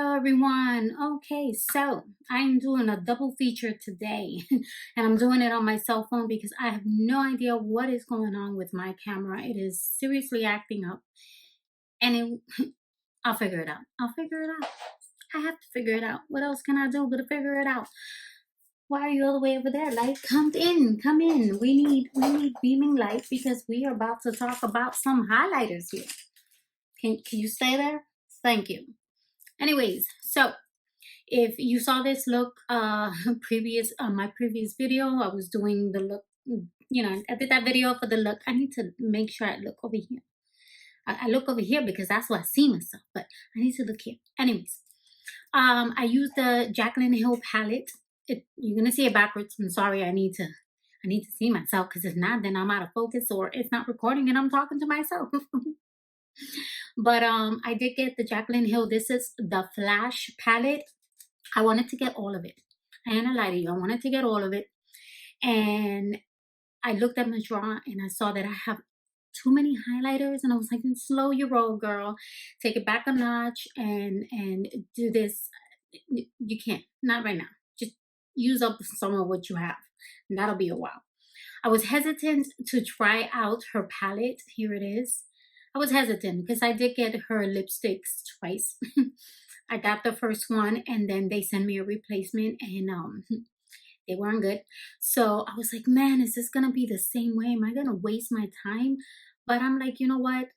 Hello everyone. Okay, so I'm doing a double feature today and I'm doing it on my cell phone because I have no idea what is going on with my camera. It is seriously acting up and I'll figure it out. I'll figure it out. I have to figure it out. What else can I do but to figure it out? Why are you all the way over there? Light, come in, come in. We need beaming light because we are about to talk about some highlighters here. Can you stay there? Thank you. Anyways, so if you saw this look my previous video, I was doing the look, I did that video for the look. I need to make sure I look over here. I look over here because that's where I see myself, but I need to look here. Anyways, I used the Jaclyn Hill palette. You're gonna see it backwards. I'm sorry, I need to see myself because if not, then I'm out of focus or it's not recording and I'm talking to myself. But I did get the Jaclyn Hill. This is the Flash palette. I wanted to get all of it. I ain't gonna lie to you. I wanted to get all of it. And I looked at my drawer and I saw that I have too many highlighters. And I was like, slow your roll, girl. Take it back a notch and do this. You can't. Not right now. Just use up some of what you have. And that'll be a while. I was hesitant to try out her palette. Here it is. I was hesitant because I did get her lipsticks twice. I got the first one and then they sent me a replacement and they weren't good. So I was like, man, is this gonna be the same way? Am I gonna waste my time? But I'm like, you know what?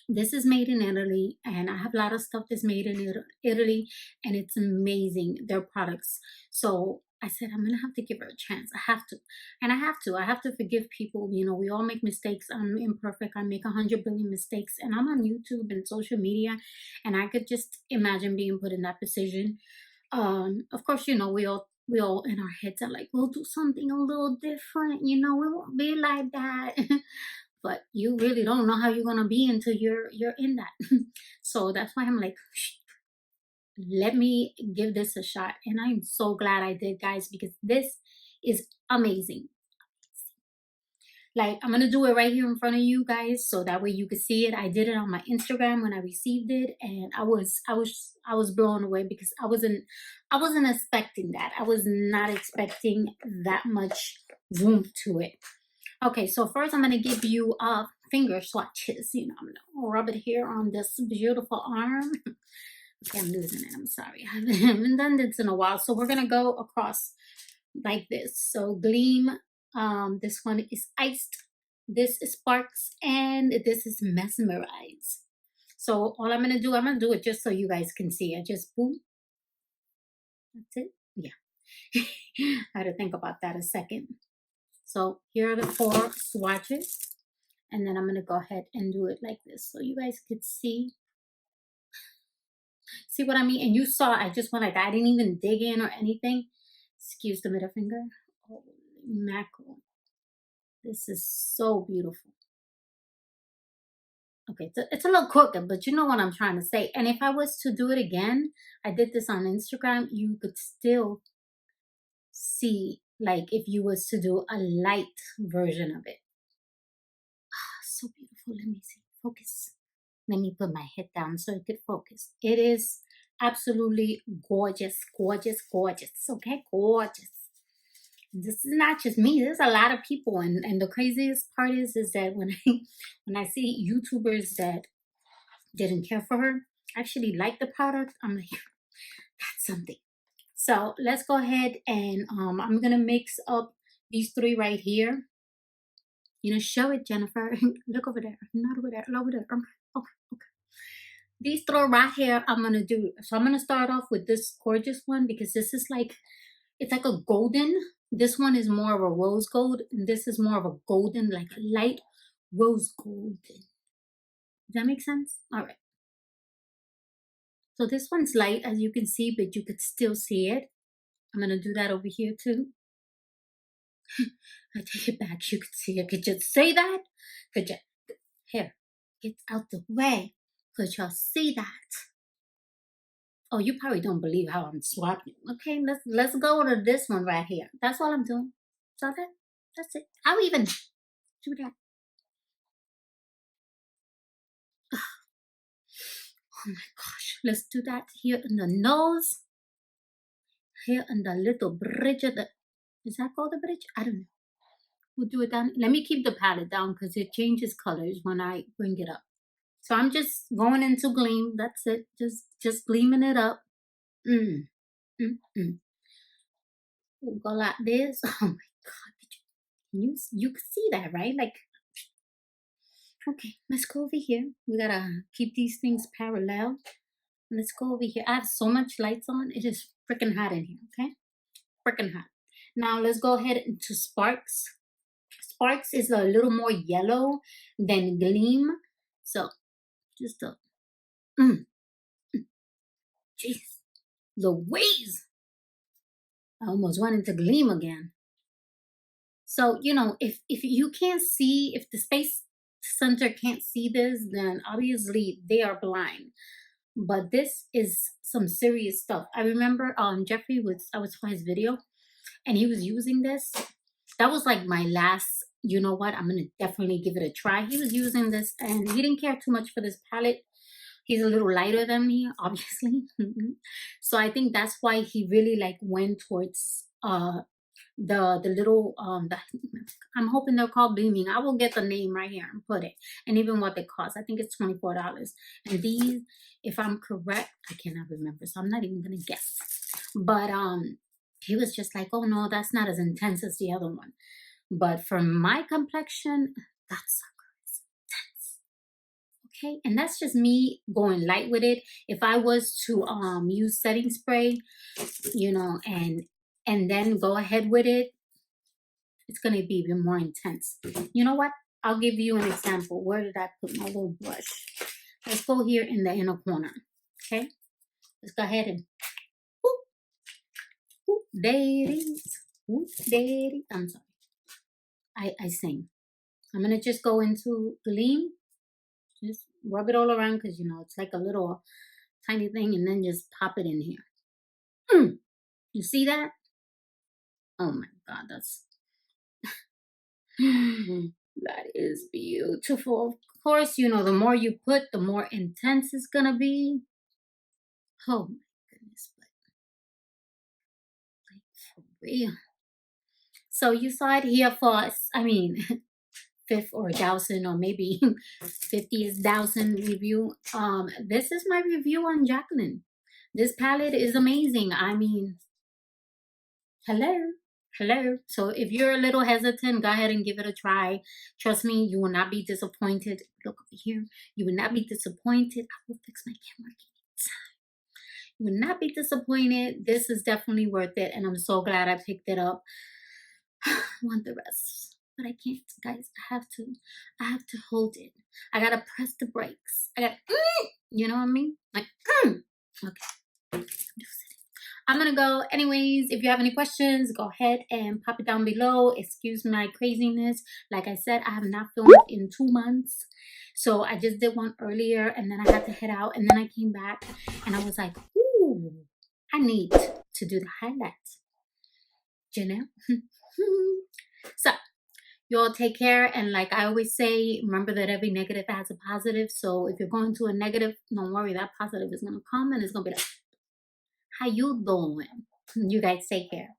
This is made in Italy and I have a lot of stuff that's made in Italy and it's amazing, their products. So I said, I'm gonna have to give her a chance. I have to. And I have to forgive people. You know, we all make mistakes. I'm imperfect. I make 100 billion mistakes. And I'm on YouTube and social media. And I could just imagine being put in that position. Of course, you know, we all in our heads are like, we'll do something a little different. You know, we won't be like that. But you really don't know how you're gonna be until you're in that. So that's why I'm like, let me give this a shot. And I'm so glad I did, guys, because this is amazing. Like, I'm gonna do it right here in front of you guys so that way you can see it. I did it on my Instagram when I received it and I was blown away because I wasn't expecting that. I was not expecting that much room to it. Okay, so first I'm gonna give you finger swatches. You know, I'm gonna rub it here on this beautiful arm. Okay, I'm losing it. I'm sorry. I haven't done this in a while. So we're going to go across like this. So Gleam. This one is Iced. This is Sparks. And this is Mesmerize. So all I'm going to do, I'm going to do it just so you guys can see. I just boom. That's it. Yeah. I had to think about that a second. So here are the 4 swatches. And then I'm going to go ahead and do it like this so you guys could see. See what I mean? And you saw, I just went like, I didn't even dig in or anything. Excuse the middle finger. Holy mackerel. This is so beautiful. Okay, it's a little crooked, but you know what I'm trying to say. And if I was to do it again, I did this on Instagram, you could still see, like, if you was to do a light version of it. So beautiful. Let me see. Focus. Let me put my head down so it could focus. It is absolutely gorgeous, gorgeous, gorgeous. Okay, gorgeous. This is not just me. There's a lot of people, and the craziest part is that when I see YouTubers that didn't care for her, actually like the product, I'm like, that's something. So let's go ahead and I'm gonna mix up these 3 right here. You know, show it, Jennifer. Look over there. Not over there. Over there. Okay. These 3 right here, I'm going to do. So I'm going to start off with this gorgeous one because this is like, it's like a golden. This one is more of a rose gold. And this is more of a golden, like a light rose golden. Does that make sense? All right. So this one's light, as you can see, but you could still see it. I'm going to do that over here too. I take it back. You could see it. Could you say that? Could you? Here, get out the way. Could y'all see that? Oh, you probably don't believe how I'm swapping. Okay, let's go to this one right here. That's all I'm doing. So that's it. I'll even do that. Oh my gosh. Let's do that here in the nose. Here in the little bridge of the... Is that called the bridge? I don't know. We'll do it down. Let me keep the palette down because it changes colors when I bring it up. So I'm just going into gleam. That's it. Just gleaming it up. We'll go like this. Oh my God. You can see that, right? Like, okay, let's go over here. We gotta keep these things parallel. Let's go over here. I have so much lights on. It is freaking hot in here, okay? Freaking hot. Now let's go ahead into Sparks. Sparks is a little more yellow than Gleam. So just a jeez. Louise. I almost went into Gleam again. So, you know, if you can't see, if the Space Center can't see this, then obviously they are blind. But this is some serious stuff. I remember Jeffrey I was watching his video and he was using this. That was like my last, you know what, I'm gonna definitely give it a try. He was using this and he didn't care too much for this palette. He's a little lighter than me, obviously. So I think that's why he really like went towards the little I'm hoping they're called Beaming. I will get the name right here and put it, and even what they cost. I think it's $24. And these, if I'm correct, I cannot remember, so I'm not even gonna guess. But he was just like, oh no, that's not as intense as the other one. But for my complexion, that sucker is intense. Okay, and that's just me going light with it. If I was to use setting spray, you know, and then go ahead with it, it's going to be even more intense. You know what? I'll give you an example. Where did I put my little brush? Let's go here in the inner corner. Okay? Let's go ahead and whoop, whoop, there it is. Whoop, there it is. I'm sorry. I sing. I'm going to just go into Gleam. Just rub it all around because, you know, it's like a little tiny thing, and then just pop it in here. You see that? Oh my God, that's that is beautiful. Of course, you know, the more you put, the more intense it's gonna be. Oh my goodness, but like for real. So you saw it here for us. I mean, 5th or 1,000 or maybe 50th 1,000 review. This is my review on Jaclyn. This palette is amazing. I mean, hello. So if you're a little hesitant, go ahead and give it a try. Trust me, you will not be disappointed. Look over here. You will not be disappointed. I will fix my camera. You will not be disappointed. This is definitely worth it, and I'm so glad I picked it up. I want the rest, but I can't, guys. I have to hold it. I gotta press the brakes. I got, you know what I mean? Like, okay. I'm gonna go. Anyways, if you have any questions, go ahead and pop it down below. Excuse my craziness. Like I said, I have not filmed in 2 months. So I just did one earlier, and then I had to head out, and then I came back and I was like, ooh, I need to do the highlights. You know? So you all take care, and like I always say, remember that every negative has a positive. So if you're going to a negative, don't worry, that positive is gonna come, and it's gonna be like, how you doing? You guys take care.